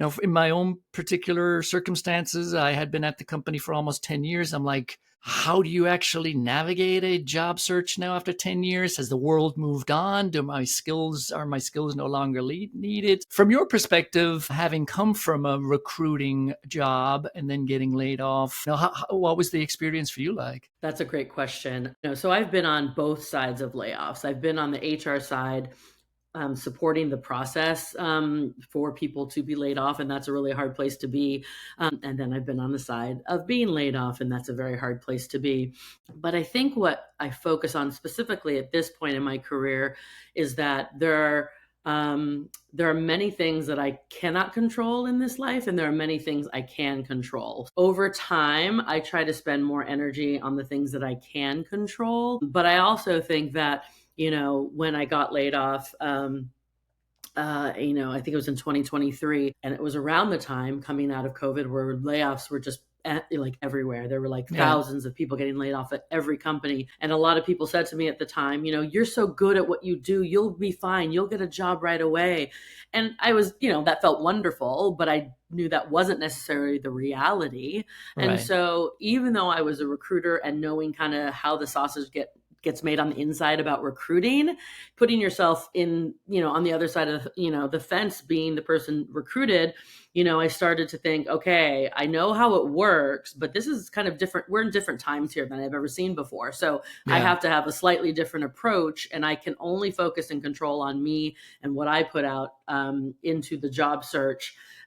Now, in my own particular circumstances, I had been at the company for almost 10 years. I'm like, how do you actually navigate a job search now after 10 years? Has the world moved on? Are my skills no longer needed? From your perspective, having come from a recruiting job and then getting laid off, what was the experience for you like? That's a great question. So I've been on both sides of layoffs. I've been on the HR side, supporting the process for people to be laid off, and that's a really hard place to be. And then I've been on the side of being laid off, and that's a very hard place to be. But I think what I focus on specifically at this point in my career is that there are many things that I cannot control in this life, and there are many things I can control. Over time, I try to spend more energy on the things that I can control. But I also think that, when I got laid off, I think it was in 2023, and it was around the time coming out of COVID where layoffs were just like everywhere. There were like Yeah. thousands of people getting laid off at every company. And a lot of people said to me at the time, you're so good at what you do. You'll be fine. You'll get a job right away. And I was, that felt wonderful, but I knew that wasn't necessarily the reality. And Right. so even though I was a recruiter and knowing kind of how the sausage gets made on the inside about recruiting, putting yourself in, on the other side of, the fence, being the person recruited, I started to think, okay, I know how it works, but this is kind of different. We're in different times here than I've ever seen before. So I Yeah. have to have a slightly different approach, and I can only focus and control on me and what I put out into the job search.